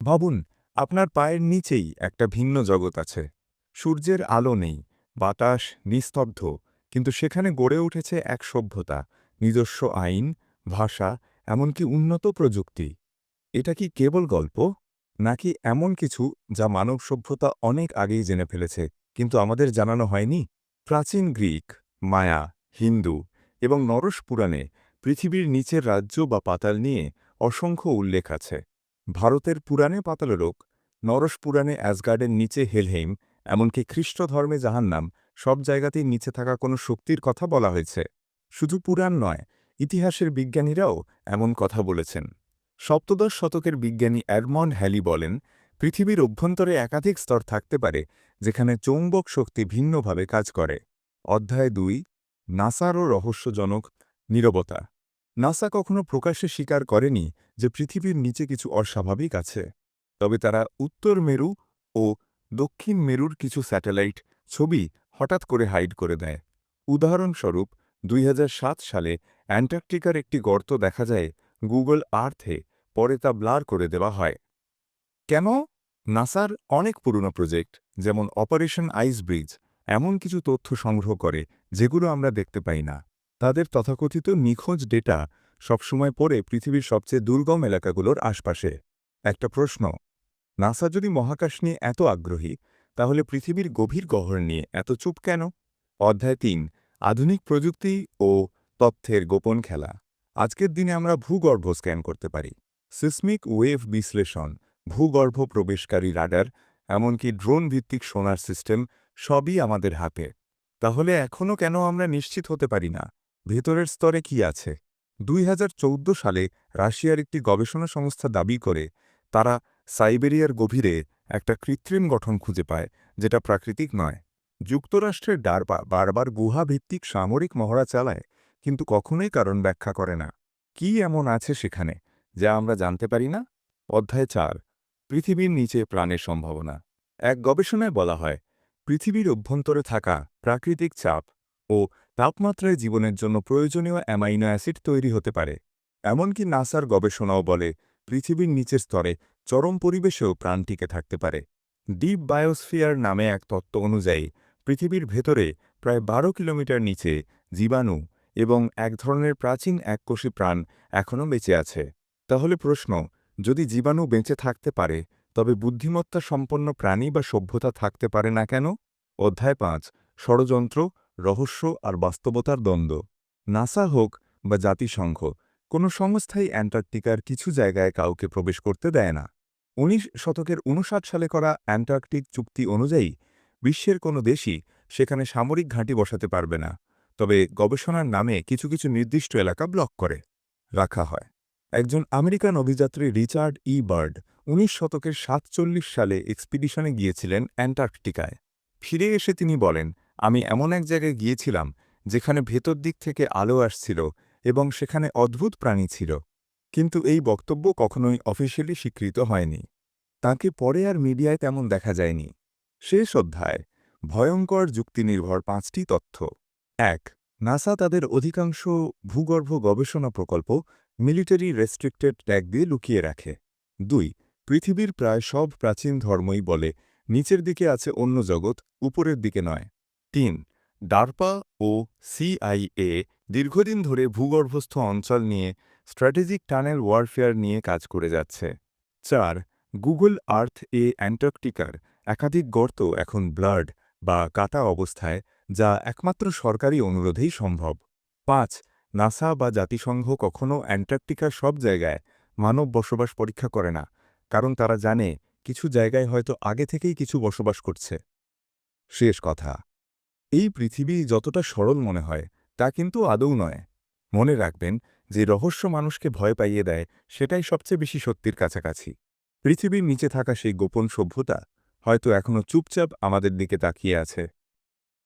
ভাবুন, আপনার পায়ের নিচেই একটা ভিন্ন জগৎ আছে। সূর্যের আলো নেই, বাতাস নিস্তব্ধ, কিন্তু সেখানে গড়ে উঠেছে এক সভ্যতা, নিজস্ব আইন, ভাষা, এমনকি উন্নত প্রযুক্তি। এটা কি কেবল গল্প, নাকি এমন কিছু যা মানব সভ্যতা অনেক আগেই জেনে ফেলেছে, কিন্তু আমাদের জানানো হয়নি? প্রাচীন গ্রিক, মায়া, হিন্দু এবং নরস পুরাণে পৃথিবীর নিচের রাজ্য বা পাতাল নিয়ে অসংখ্য উল্লেখ আছে। ভারতের পুরাণে পাতাললোক, নরস পুরাণে অ্যাসগার্ডের নিচে হেলহেইম, এমনকি খ্রিস্ট ধর্মে জাহান্নাম, সব জায়গাতেই নিচে থাকা কোনো শক্তির কথা বলা হয়েছে। শুধু পুরাণ নয়, ইতিহাসের বিজ্ঞানীরাও এমন কথা বলেছেন। সপ্তদশ শতকের বিজ্ঞানী এডমন্ড হ্যালি বলেন, পৃথিবীর অভ্যন্তরে একাধিক স্তর থাকতে পারে যেখানে চৌম্বক শক্তি ভিন্নভাবে কাজ করে। অধ্যায় 2, নাসারও রহস্যজনক নীরবতা। নাসা কখনো প্রকাশ্যে স্বীকার করেনি যে পৃথিবীর নিচে কিছু অস্বাভাবিক আছে। তবে তারা উত্তর মেরু ও দক্ষিণ মেরুর কিছু স্যাটেলাইট ছবি হঠাৎ করে হাইড করে দেয়। উদাহরণস্বরূপ 2007 সালে অ্যান্টার্কটিকার একটি গর্ত দেখা যায় গুগল আর্থে, পরে তা ব্লার করে দেওয়া হয়। কেন? নাসার অনেক পুরনো প্রজেক্ট, যেমন অপারেশন আইস ব্রিজ, এমন কিছু তথ্য সংগ্রহ করে যেগুলো আমরা দেখতে পাই না। তাদের তথাকথিত নিখোঁজ ডেটা সবসময় পড়ে পৃথিবীর সবচেয়ে দুর্গম এলাকাগুলোর আশপাশে। একটা প্রশ্ন, নাসা যদি মহাকাশ নিয়ে এত আগ্রহী, তাহলে পৃথিবীর গভীর গহ্বর নিয়ে এত চুপ কেন? অধ্যায় 3, আধুনিক প্রযুক্তি ও তথ্যের গোপন খেলা। আজকের দিনে আমরা ভূগর্ভ স্ক্যান করতে পারি। সিসমিক ওয়েভ বিশ্লেষণ, ভূগর্ভ প্রবেশকারী রাডার, এমনকি ড্রোন ভিত্তিক সোনার সিস্টেম, সবই আমাদের হাতে। তাহলে এখনও কেন আমরা নিশ্চিত হতে পারি না ভেতরের স্তরে কি আছে? 2014 সালে রাশিয়ার একটি গবেষণা সংস্থা দাবি করে তারা সাইবেরিয়ার গভীরে একটা কৃত্রিম গঠন খুঁজে পায়, যেটা প্রাকৃতিক নয়। যুক্তরাষ্ট্রের ডারপা বারবার গুহাভিত্তিক সামরিক মহড়া চালায়, কিন্তু কখনোই কারণ ব্যাখ্যা করে না। কি এমন আছে সেখানে যা আমরা জানতে পারি না? অধ্যায় 4, পৃথিবীর নিচে প্রাণের সম্ভাবনা। এক গবেষণায় বলা হয়, পৃথিবীর অভ্যন্তরে থাকা প্রাকৃতিক চাপ ও তাপমাত্রায় জীবনের জন্য প্রয়োজনীয় অ্যামাইনো অ্যাসিড তৈরি হতে পারে। এমনকি নাসার গবেষণাও বলে, পৃথিবীর নিচের স্তরে চরম পরিবেশেও প্রাণ টিকে থাকতে পারে। ডিপ বায়োস্ফিয়ার নামে এক তত্ত্ব অনুযায়ী পৃথিবীর ভেতরে প্রায় 12 কিলোমিটার নিচে জীবাণু এবং এক ধরনের প্রাচীন এককোষী প্রাণ এখনও বেঁচে আছে। তাহলে প্রশ্ন, যদি জীবাণু বেঁচে থাকতে পারে, তবে বুদ্ধিমত্তা সম্পন্ন প্রাণী বা সভ্যতা থাকতে পারে না কেন? অধ্যায় 5, ষড়যন্ত্র, রহস্য আর বাস্তবতার দ্বন্দ্ব। নাসা হোক বা জাতিসংঘ, কোনো সংস্থাই অ্যান্টার্কটিকার কিছু জায়গায় কাউকে প্রবেশ করতে দেয় না। 19 শতকের 59 সালে করা অ্যান্টার্কটিক চুক্তি অনুযায়ী বিশ্বের কোনো দেশই সেখানে সামরিক ঘাঁটি বসাতে পারবে না, তবে গবেষণার নামে কিছু কিছু নির্দিষ্ট এলাকা ব্লক করে রাখা হয়। একজন আমেরিকান অভিযাত্রী রিচার্ড বার্ড 19 শতকের 47 সালে এক্সপিডিশনে গিয়েছিলেন অ্যান্টার্কটিকায়। ফিরে এসে তিনি বলেন, আমি এমন এক জায়গায় গিয়েছিলাম যেখানে ভেতর দিক থেকে আলো আসছিল এবং সেখানে অদ্ভুত প্রাণী ছিল। কিন্তু এই বক্তব্য কখনোই অফিসিয়ালি স্বীকৃত হয়নি। তাঁকে পরে আর মিডিয়ায় তেমন দেখা যায়নি। শেষ অধ্যায়, ভয়ঙ্কর যুক্তিনির্ভর 5টি তথ্য। 1, নাসা তাদের অধিকাংশ ভূগর্ভ গবেষণা প্রকল্প মিলিটারি রেস্ট্রিক্টেড ট্যাগ দিয়ে লুকিয়ে রাখে। 2, পৃথিবীর প্রায় সব প্রাচীন ধর্মই বলে নিচের দিকে আছে অন্য জগৎ, উপরের দিকে নয়। 3, ডারপা ও সিআইএ দীর্ঘদিন ধরে ভূগর্ভস্থ অঞ্চল নিয়ে স্ট্র্যাটেজিক টানেল ওয়ারফেয়ার নিয়ে কাজ করে যাচ্ছে। 4, গুগল আর্থ অ্যান্টার্কটিকার একাধিক গর্ত এখন ব্লার্ড বা কাটা অবস্থায়, যা একমাত্র সরকারি অনুরোধেই সম্ভব। 5, নাসা বা জাতিসংঘ কখনও অ্যান্টার্কটিকার সব জায়গায় মানব বসবাস পরীক্ষা করে না, কারণ তারা জানে কিছু জায়গায় হয়তো আগে থেকেই কিছু বসবাস করছে। শেষ কথা, এই পৃথিবী যতটা সরল মনে হয় তা কিন্তু আদৌ নয়। মনে রাখবেন, যে রহস্য মানুষকে ভয় পাইয়ে দেয় সেটাই সবচেয়ে বেশি সত্যির কাছাকাছি। পৃথিবীর নিচে থাকা সেই গোপন সভ্যতা হয়তো এখনও চুপচাপ আমাদের দিকে তাকিয়ে আছে।